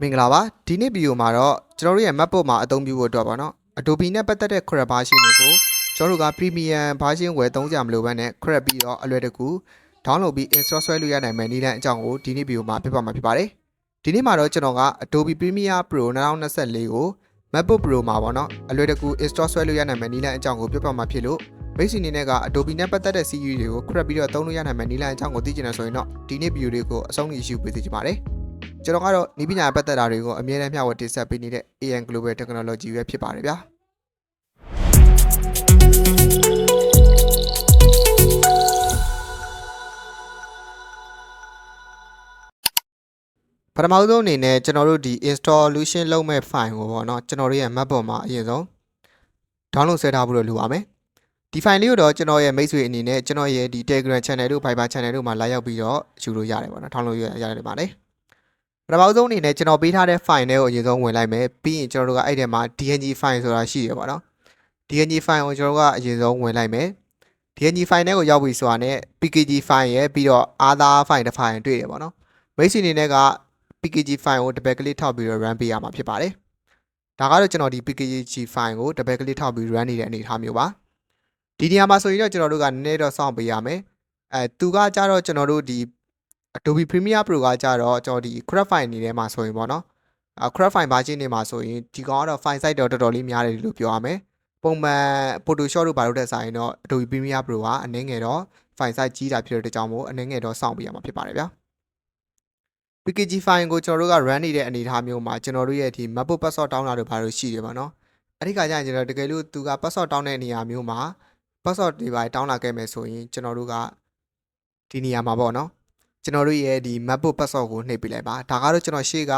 မင်္ဂလာပါဒီနေ့ဗီဒီယိုမှာတော့ကျွန်တော်တို့ရဲ့ MacBook မှာအသုံးပြုဖို့အတွက်ပါနော် Adobe နဲ့ပတ်သက်တဲ့ Crap version တွေကိုကျွန်တော်တို့က Premium version ဝယ်သုံးကြမလို့ပဲနဲ့ Crap ပြီးတော့အလွယ်တကူ download ပြီး install ဆွဲလို့ရနိုင်မယ်နည်းလမ်းအကြောင်းကိုဒီနေ့ဗီဒီယိုမှာပြပြမှာဖြစ်ပါတယ်ဒီနေ့မှာတော့ကျွန်တော်က Adobe Premiere Pro 2024ကို MacBook Pro မှာပေါ့နော်အလွယ်တကူ install ဆွဲလို့ရနိုင်မယ်နည်းလမ်းအကြောင်းကိုပြပြမှာဖြစ်လို့မိတ်ဆွေအနေနဲ့က Adobe နဲ့ပတ်သက်တဲ့ series တွေကို Crap ပြီးတော့သုံးလို့ရနိုင်မယ်နည်းလမ်းအကြောင်းကိုသိချင်တယ်ဆိုရင်တော့ဒီနေ့ဗီဒီယိုလေးကိုအဆုံးထိကြည့်ပေးသိချင်ပါတယ်ကျွန်တော်ကတော့ဤပညာပတ်သက်တာတွေကိုအမြဲတမ်းမျှဝေတင်ဆက်ပေးနေတဲ့ AN Global Technology ပဲဖြစ်ပါတယ်ဗျာပထမဆုံးအနေနဲ့ကျွန်တော်တို့ဒီ installation လုပ်မဲ့ file ကိုပေါ့နော်ကျွန်တော်တို့ရဲ့ MacBook မှာအရင်ဆုံး download ဆွဲထားဖို့လိုပါမယ်ဒီ file လေးကိုတော့ကျွန်တော်ရဲ့မိတ်ဆွေအနေနဲ့ကျွန်တော်ရဲ့ဒီ Telegram channel တို့ Viber channel တို့မှာလာရောက်ပြီးတော့ယူလို့ရတယ်ပေါ့နော် download ရတယ်ပါလေပထမဆုံးအနေနဲ့ကျွန်တော်ပေးထားတဲ့ file တွေကိုအရင်ဆုံးဝင်လိုက်မယ်ပြီးရင်ကျွန်တော်တို့ကအဲ့ထဲမှာ DNG file ဆိုတာရှိရပါတော့ DNG file ကိုကျွန်တော်တို့ကအရင်ဆုံးဝင်လိုက်မယ် DNG file တွေကိုရောက်ပြီဆိုတာနဲ့ PKG file ရဲ့ပြီးတော့ other file တစ် file တွေ့တယ်ပေါ့နော်မိတ်ဆွေအနေနဲ့က PKG file ကိုတစ်ပတ်ကလေးထောက်ပြီးတော့ run ပေးရမှာဖြစ်ပါတယ်ဒါကတော့ကျွန်တော်ဒီ PKG file ကိုတစ်ပတ်ကလေးထောက်ပြီး run နေတဲ့အနေအထားမျိုးပါဒီနေရာမှာဆိုရင်တော့ကျွန်တော်တို့ကနည်းနည်းတော့စောင့်ပေးရမယ်သူကကြတော့ကျွန်တော်တို့ဒီAdobe Premiere Pro ကကြတော့ကျွန်တော်ဒီ Crop file အနေနဲ့မှာဆိုရင်ပေါ့နော်Crop file version တွေမှာဆိုရင်ဒီကောင်ကတော့ file size တော့တော်တော်လေးများတယ်လို့ပြောရမယ်ပုံမှန် Photoshop တို့ဘာလို့တက်ဆိုင်တော့ Adobe Premiere Pro ကအနည်းငယ်တော့ file size ကြီးတာဖြစ်တဲ့ကြောင့်မို့အနည်းငယ်တော့စောင့်ပြရမှာဖြစ်ပါတယ်ဗျာ PKG file ကိုကျွန်တော်တို့က run နေတဲ့အနေအထားမျိုးမှာကျွန်တော်တို့ရဲ့ဒီ MacBook password တောင်းတာတို့ဘာလို့ရှိတယ်ပေါ့နော်အဲ့ဒီခါကျရင်ကျွန်တော်တကယ်လို့သူက password တောင်းတဲ့နေရာမျိုးမှာ password တွေပါတောင်းလာခဲ့မယ်ဆိုရင်ကျွန်တော်တို့ကဒီနေရာမှာပေါ့နော်ကျွန်တော်တို့ရဲ့ဒီ MacBook password ကိုနှိပ်ပေးလိုက်ပါဒါကတော့ကျွန်တော်ရှေ့က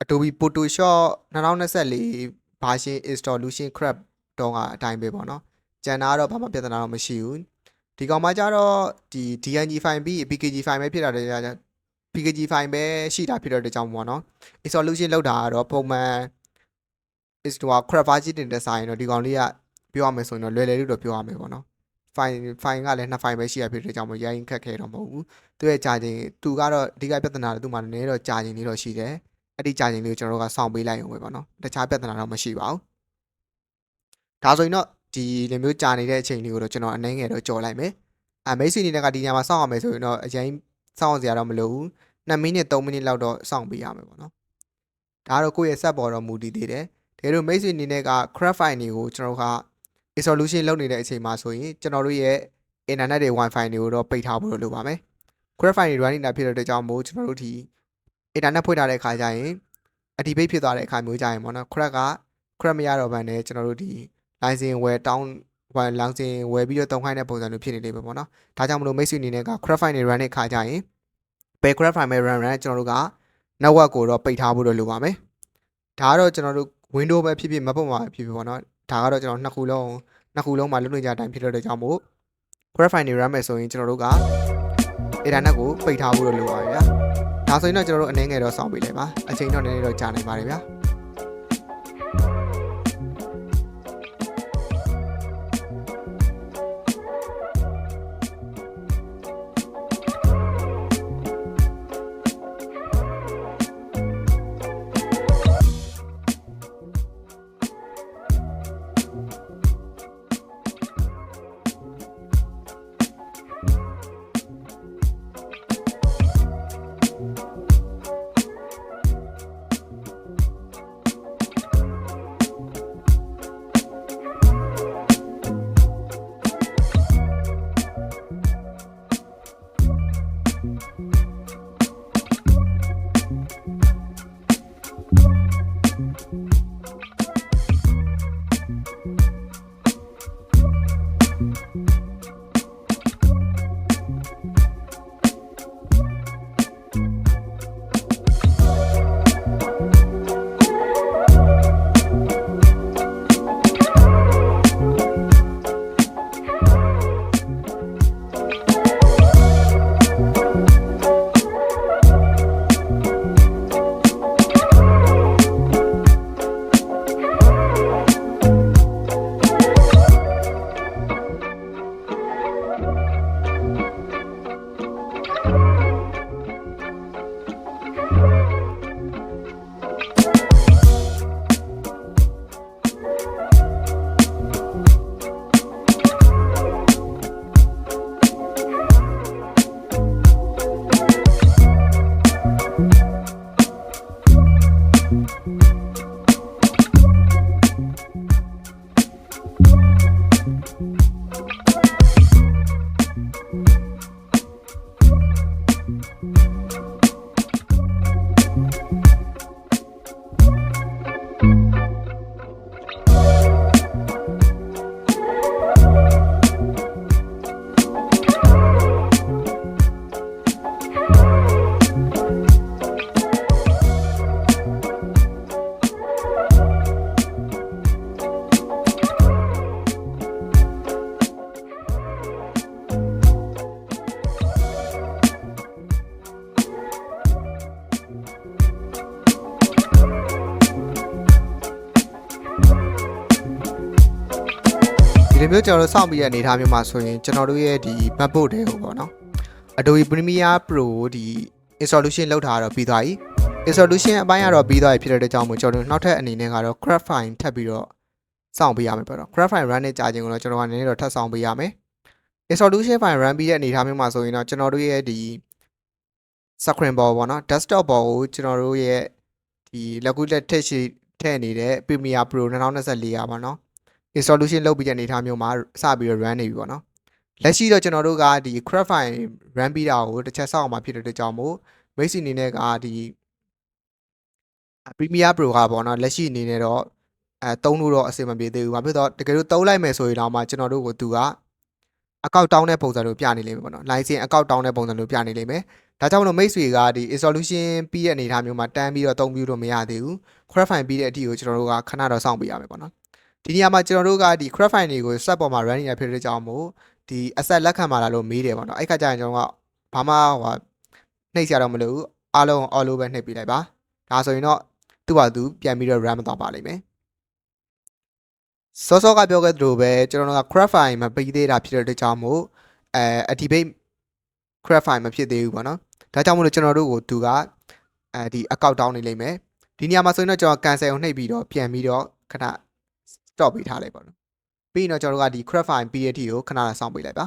Adobe Photoshop 2024 version installation crap တော့ကအတိုင်းပဲပေါ့နော်ကျန်တာတော့ဘာမှပြဿနာတော့မရှိဘူးဒီကောင်မှကျတော့ဒီ DNG file ပြီး PKG file ပဲဖြစ်တာတည်း PKG file ပဲရှိတာဖြစ်တဲ့ကြောင့်ပေါ့နော် installation လောက်တာကတော့ပုံမှန် install crap version တင်တဲ့ဆိုင်တော့ဒီကောင်လေးကပြောရမယ်ဆိုရင်တော့လွယ်လွယ်လို့တော့ပြောရမယ်ပေါ့နော်file ကလည်း2 file ပဲရှိရဖြစ်တဲ့ကြောင့်မို့ရိုင်းခက်ခဲတော့မဟုတ်ဘူးသူရဲ့ကြာချိန်သူကတော့အဓိကပြဿနာသူ့မှာနည်းတော့ကြာချိန်လေးတော့ရှိတယ်အဲ့ဒီကြာချိန်လေးကိုကျွန်တော်တို့ကစောင့်ပေးလိုက်ရုံပဲပေါ့နော်တခြားပြဿနာတော့မရှိပါဘူးဒါဆိုရင်တော့ဒီလိုမျိုးကြာနေတဲ့အချိန်လေးကိုတော့ကျွန်တော်အနည်းငယ်တော့ကြော်လိုက်မယ်မိတ်ဆွေအနေနဲ့ကဒီညမှာစောင့်ရမယ်ဆိုရင်တော့အရင်စောင့်စရာတော့မလိုဘူး2 မိနစ်3 မိနစ်လောက်တော့စောင့်ပေးရမယ်ပေါ့နော်ဒါကတော့ကိုယ့်ရဲ့စက်ပေါ်တော့မူတည်သေးတယ်တကယ်လို့မိတ်ဆွေအနေနဲ့က crap file တွေကိုကျွန်တော်ကresolution လုပ်နေတဲ့အချိန်မှာဆိုရင်ကျွန်တော်တို့ရဲ့ internet တွေ wifi တွေကိုတော့ပိတ်ထားဖို့လိုပါမယ် crap file တွေ run နေတာဖြစ်တဲ့ကြောင့်မို့ကျွန်တော်တို့ဒီ internet ဖွင့်ထားတဲ့အခါကျရင် activate ဖြစ်သွားတဲ့အခါမျိုးကျရင်ပေါ့နော် crap မရတော့ဘဲနဲ့ကျွန်တော်တို့ဒီ license ဝယ်တောင်းlicense ဝယ်ပြီးတော့တုံးခိုင်းတဲ့ပုံစံမျိုးဖြစ်နေလိမ့်မယ်ပေါ့နော်ဒါကြောင့်မလို့မိတ်ဆွေအနေနဲ့က crap file တွေ run တဲ့အခါကျရင်ဘယ် crap file မဲ့ run ကျွန်တော်တို့က network ကိုတော့ပိတ်ထားဖို့လိုပါမယ်ဒါကတော့ကျွန်တော်တို့ Windows ပဲဖြစ်ဖြစ် MacBook မှာဖြစ်ဖြစ်ပေါ့နော်ဒါကတော့ကျွန်တော်နှစ်ခုလုံးမှာလုပ်နေကြတဲ့အတိုင်းဖြစ်တဲ့ကြောင့်မို့ crap file တွေ run မယ်ဆိုရင်ကျွန်တော်တို့က internet ကိုပိတ်ထားဖို့လိုပါဗျာဒါဆိုရင်တော့ကျွန်တော်တို့အနေငယ်တော့စောင့်ပေးလိုက်ပါအချိန်တော့နည်းနည်းတော့ကြာနိုင်ပါတယ်ဗျာ လိုမျိုးကျွန်တော်တို့စောင့်ပြီးတဲ့အနေအထားမျိုးမှာဆိုရင်ကျွန်တော်တို့ရဲ့ဒီ MacBook တွေကိုပေါ့နော် Adobe Premiere Pro ဒီ installation လုပ်ထားတော့ပြီးသွားပြီ installation အပိုင်းကတော့ပြီးသွားပြီဖြစ်တဲ့ကြောင့်မို့ကျွန်တော်တို့နောက်ထပ်အနေနဲ့ကတော့ craft file ထပ်ပြီးတော့စောင့်ပေးရမယ်ပေါ့နော် craft file run နဲ့ကြာခြင်းကိုတော့ကျွန်တော်ကနေတော့ထပ်စောင့်ပေးရမယ် installation file run ပြီးတဲ့အနေအထားမျိုးမှာဆိုရင်တော့ကျွန်တော်တို့ရဲ့ဒီ screen ပေါ်ပေါ့နော် desktop ပေါ်ကိုကျွန်တော်တို့ရဲ့ဒီလက်ကူလက်ထည့်ရှိထည့်နေတဲ့ Premiere Pro 2024ရပါနော် installation လုပ်ပြီးတဲ့အနေအထားမျိုးမှာစပြီးတော့ run နေပြီပေါ့နော်လက်ရှိတော့ကျွန်တော်တို့ကဒီ craft file run ပြီးတာကိုတစ်ချက်စောင့်အောင်မှာဖြစ်တဲ့အတွက်ကြောင့်မို့မိတ်ဆွေအနေနဲ့ကဒီ Premiere Pro ကပေါ့နော်လက်ရှိအနေနဲ့တော့သုံးလို့တော့အဆင်မပြေသေးဘူးဘာဖြစ်တော့တကယ်လို့သုံးလိုက်မယ်ဆိုရင်တော့မှကျွန်တော်တို့ကိုသူကအကောက်တောင်းတဲ့ပုံစံလိုပြနေလိမ့်မယ်ပေါ့နော် license အကောက်တောင်းတဲ့ပုံစံလိုပြနေလိမ့်မယ်ဒါကြောင့်မလို့မိတ်ဆွေကဒီ installation ပြီးတဲ့အနေအထားမျိုးမှာတန်းပြီးတော့သုံးပြီးတော့မရသေးဘူး craft file ပြီးတဲ့အထိကိုကျွန်တော်တို့ကခဏတော့စောင့်ပေးရမယ်ပေါ့နော်ဒီနေရာမှာကျွန်တော်တို့ကဒီ craft file တွေကို set ပေါ်မှာ run နေရဖြစ်တဲ့ကြောင့်မို့ဒီ asset လက်ခံပါလားလို့မေးတယ်ပေါ့နော်အဲ့ခါကျရင်ကျွန်တော်ကဘာမှဟိုနှိပ်ရတော့မလို့အားလုံး all over နှိပ်ပြလိုက်ပါဒါဆိုရင်တော့သူ့ဘာသူပြန်ပြီးတော့ run မသွားပါလိမ့်မယ်စောစောကပြောခဲ့သလိုပဲကျွန်တော်တို့က craft file မပြီးသေးတာဖြစ်တဲ့အတွက်ကြောင့်မို့activate craft file မဖြစ်သေးဘူးပေါ့နော်ဒါကြောင့်မို့လို့ကျွန်တော်တို့ကိုသူကဒီအကောက်တောင်းနေလိမ့်မယ်ဒီနေရာမှာဆိုရင်တော့ကျွန်တော် cancel ကိုနှိပ်ပြီးတော့ပြန်ပြီးတော့ခဏ stop ပေးထားလိုက်ပါတော့ပြီးရင်တော့ကျွန်တော်တို့ကဒီ craft file ပြီးတဲ့အထိကိုခဏစောင့်ပေးလိုက်ပါ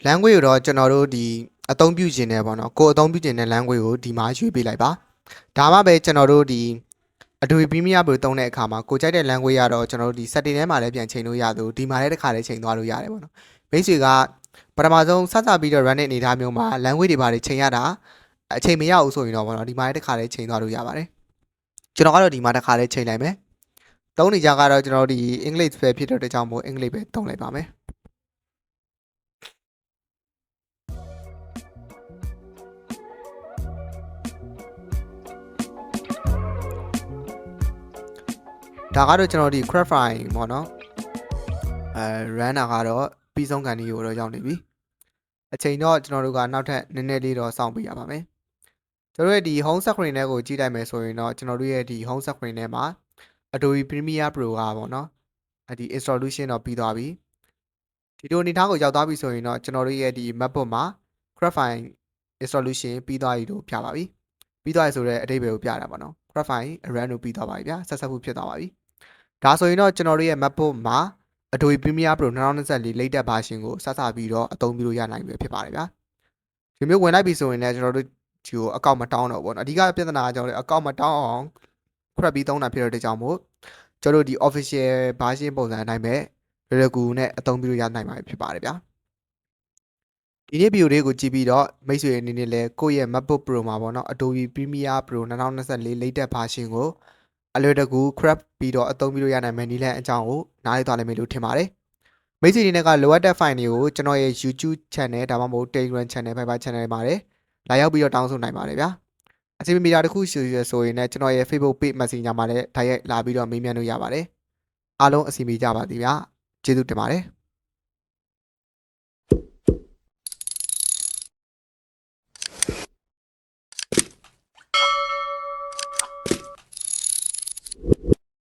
language ကိုတော့ကျွန်တော်တို့ဒီအသုံးပြုခြင်းနဲ့ပေါ့နော်ကိုအသုံးပြုခြင်းနဲ့ language ကိုဒီမှာရွေးပေးလိုက်ပါဒါမှပဲကျွန်တော်တို့ဒီ Adobe Premiere Pro သုံးတဲ့အခါမှာကိုကြိုက်တဲ့ language ကတော့ကျွန်တော်တို့ဒီ setting ထဲမှာလည်းပြန်ချိန်လို့ရသူဒီမှာလည်းတစ်ခါလည်းချိန်သွားလို့ရတယ်ပေါ့နော်မိတ်ဆွေကပထမဆုံးစပြီးတော့ run တဲ့အနေအထားမျိုးမှာ language တွေပါတွေချိန်ရတာအချိန်မရဘူးဆိုရင်တော့ပေါ့နော်ဒီမှာလည်းတစ်ခါလည်းချိန်သွားလို့ရပါတယ်ကျွန်တော်ကတော့ဒီမှာတစ်ခါလည်းချိန်လိုက်မယ်သုံးနေကြကတော့ကျွန်တော်တို့ဒီ English ပဲဖြစ်တဲ့ကြောင့်မို့ English ပဲသုံးလိုက်ပါမယ်ဒါကတော့ကျွန်တော်ဒီ craft file ပေါ့နော်run တာကတော့ပြီးဆုံးကန်ဒီကိုတော့ရောက်နေပြီအချိန်တော့ကျွန်တော်တို့ကနောက်ထပ်နည်းနည်းလေးတော့စောင့်ပေးရပါမယ်ကျွန်တော်တို့ရဲ့ဒီ home screen ထဲကိုကြည့်လိုက်မယ်ဆိုရင်တော့ကျွန်တော်တို့ရဲ့ဒီ home screen ထဲမှာ Adobe Premiere Pro ကပေါ့နော်ဒီ installation တော့ပြီးသွားပြီဒီလိုအနေထားကိုရောက်သွားပြီဆိုရင်တော့ကျွန်တော်တို့ရဲ့ဒီ MacBook မှာ craft file installation ပြီးသွားပြီလို့ပြပါပြီပြီးသွားပြီဆိုတော့အဓိပ္ပာယ်ကိုပြတာပေါ့နော် craft file run လို့ပြီးသွားပါပြီဗျာဆက်ဆက်ဖြစ်သွားပါပြီဒါဆိုရင်တော့ကျွန်တော်တို့ရဲ့ MacBook မှာ Adobe Premiere Pro 2024 latest version ကိုစပြီးတော့အသုံးပြုလို့ရနိုင်ပြီဖြစ်ပါတယ်ဗျာဒီမျိုးဝင်လိုက်ပြီဆိုရင်လည်းကျွန်တော်တို့ဒီကိုအကောင့်မတောင်းတော့ဘူးเนาะအဓိကပြဿနာကကျွန်တော်တို့အကောင့်မတောင်းအောင် crap ပြီးသုံးတာဖြစ်တဲ့ကြောင့်မို့ကျွန်တော်တို့ဒီ official version ပုံစံအတိုင်းပဲလွယ်လွယ်ကူနဲ့အသုံးပြုလို့ရနိုင်မှာဖြစ်ပါတယ်ဗျာဒီနေ့ဗီဒီယိုလေးကိုကြည့်ပြီးတော့မိတ်ဆွေအနေနဲ့လည်းကိုယ့်ရဲ့ MacBook Pro မှာပေါ့နော် Adobe Premiere Pro 2024 latest version ကိုအလွယ်တကူ crap ပြီးတော့အသုံးပြုလို့ရနိုင်မယ့်နည်းလမ်းအကြောင်းကိုနားလည်သွားလိမ့်မယ်လို့ထင်ပါတယ်မိတ်ဆွေအနေနဲ့ကလိုအပ်တဲ့ file တွေကိုကျွန်တော်ရဲ့ YouTube channel ဒါမှမဟုတ် Telegram channel Viber channel မှာလည်းလာရောက်ပြီးတော့တောင်းဆိုနိုင်ပါတယ်ဗျာအစီအမီတာတစ်ခုဆိုရင်လည်းကျွန်တော်ရဲ့ Facebook page Messenger မှာလည်းတိုက်ရိုက်လာပြီးတော့မေးမြန်းလို့ရပါတယ်အားလုံးအစီအမီကြပါသည်ဗျာကျေးဇူးတင်ပါတယ်